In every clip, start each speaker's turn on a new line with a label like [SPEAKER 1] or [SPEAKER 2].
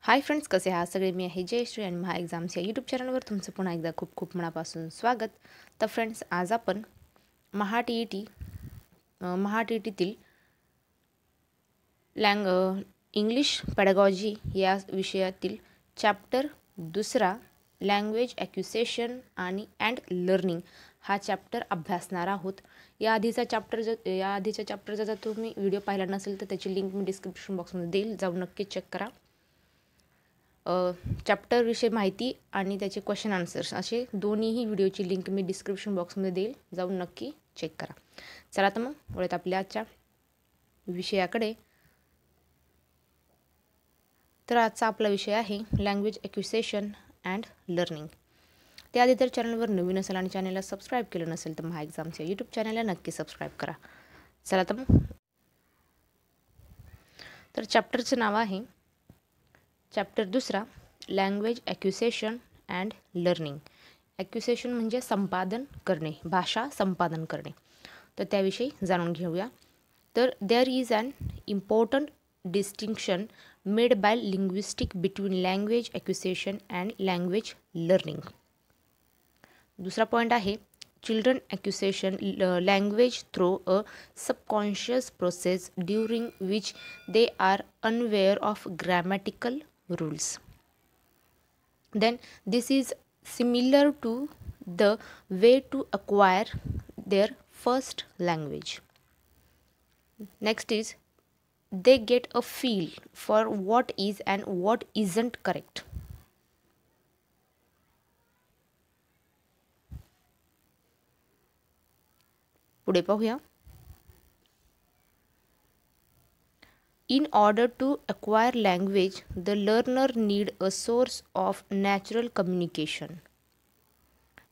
[SPEAKER 1] Hi friends, कसे आहात सगळे? मी आहे जयश्री आणि महा एक्झाम्स या यूट्यूब चॅनलवर तुमचं पुन्हा एकदा खूप खूप मनापासून स्वागत. तर फ्रेंड्स, आज आपण महा टी ई टीतील इंग्लिश पेडागॉजी या विषयातील चॅप्टर दुसरा लँग्वेज ॲक्विसेशन आणि अँड लर्निंग हा चॅप्टर अभ्यासणार आहोत. या आधीच्या चॅप्टरचा जर तुम्ही व्हिडिओ पाहिला नसेल तर त्याची लिंक मी डिस्क्रिप्शन बॉक्समध्ये देईल, जाऊन नक्की चेक करा. चॅप्टरविषयी माहिती आणि त्याचे क्वेश्चन आन्सर्स असे दोन्हीही व्हिडिओची लिंक मी डिस्क्रिप्शन बॉक्समध्ये देईल, जाऊन नक्की चेक करा. चला तर मग वळूयात आपल्या आजच्या विषयाकडे. तर आजचा आपला विषय आहे लँग्वेज ॲक्विसेशन अँड लर्निंग. त्याआधी तर चॅनलवर नवीन असेल आणि चॅनलला सबस्क्राईब केलं नसेल तर महा एक्झाम्स या यूट्यूब चॅनलला नक्की सबस्क्राईब करा. चला तर मग. तर चॅप्टरचं नाव आहे चॅप्टर दुसरा लँग्वेज ॲक्विसेशन अँड लर्निंग. ॲक्विसेशन म्हणजे संपादन करणे, भाषा संपादन करणे. तर त्याविषयी जाणून घेऊया. तर there is an important distinction made by linguistic between language acquisition and language learning. दुसरा पॉईंट आहे children acquisition language through a subconscious process during which they are unaware of grammatical rules. Then this is similar to the way to acquire their first language. Next is they get a feel for what is and what isn't correct. पुढे पाहूया. In order to acquire language, the learner need a source of natural communication.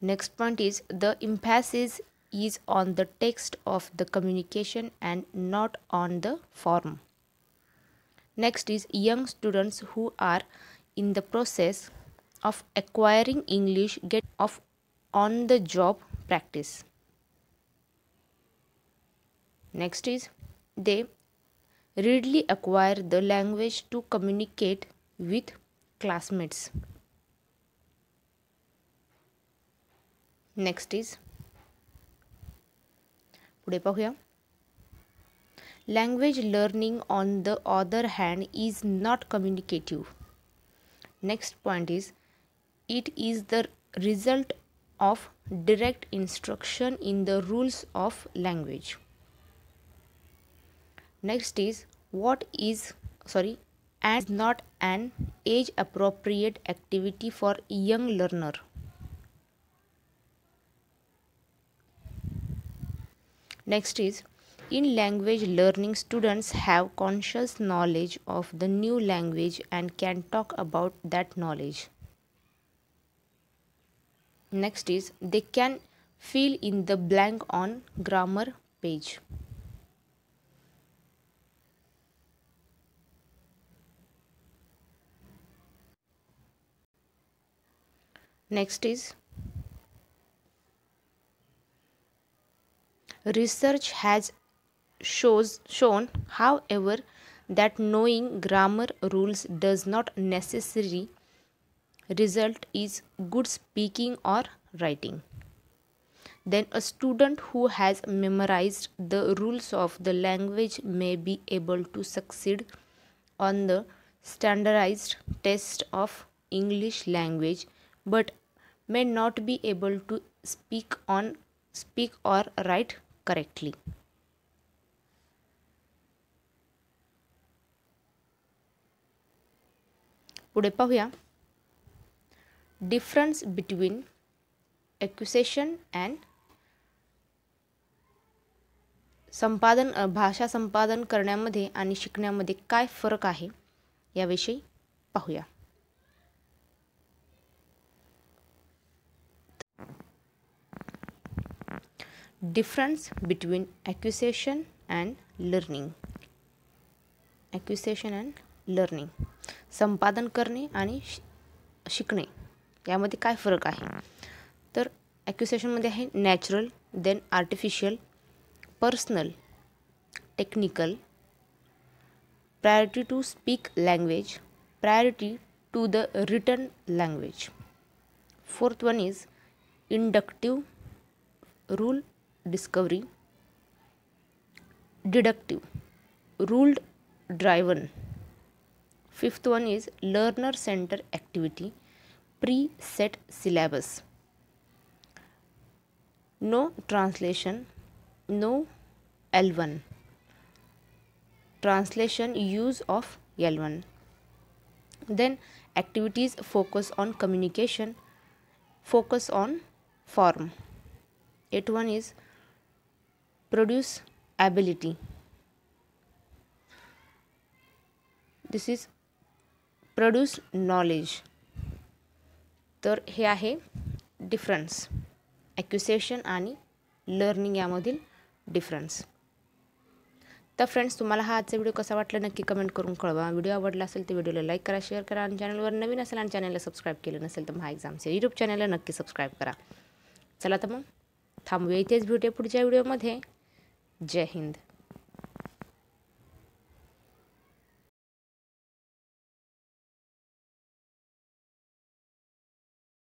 [SPEAKER 1] Next point is the emphasis is on the text of the communication and not on the form. Next is young students who are in the process of acquiring English get of on the job practice. Next is they readily acquire the language to communicate with classmates. Next is पुढे पाहूया. Language learning on the other hand is not communicative. Next point is it is the result of direct instruction in the rules of language. Next is and not an age appropriate activity for young learner. Next is in language learning students have conscious knowledge of the new language and can talk about that knowledge. Next is they can fill in the blank on grammar page. Next is research has shown however that knowing grammar rules does not necessarily result is good speaking or writing. Then a student who has memorized the rules of the language may be able to succeed on the standardized test of English language but may not be able to speak or write correctly. पुढे पाहूया. Difference between acquisition and भाषा संपादन करण्यामध्ये आणि शिकण्यामध्ये काय फरक आहे याविषयी पाहूया. Difference between acquisition and learning. Acquisition and learning, संपादन करणे आणि शिकणे यामध्ये काय फरक आहे? तर ॲक्विसेशनमध्ये आहे natural, then artificial, personal, technical, priority to speak language, priority to the written language. Fourth one is inductive, rule discovery, deductive, rule driven. Fifth one is learner center activity, pre-set syllabus, no translation, no L1, translation use of L1. Then activities focus on communication, focus on form. Eighth one is produce ability. This is produce knowledge. तर हे आहे difference, ॲक्युसेशन आणि learning यामधील difference. तर friends, तुम्हाला हा आजचा video कसा वाटला नक्की कमेंट करून कळवा. व्हिडिओ आवडला असेल तर व्हिडिओला लाईक करा, शेअर करा आणि चॅनलवर नवीन असेल आणि चॅनलला सबस्क्राईब केलं नसेल तर महा एक्झामचे यूट्यूब चॅनलला नक्की सबस्क्राईब करा. चला तर मग थांबूया इथेच, भेटूया पुढच्या व्हिडिओमध्ये. जय हिंद.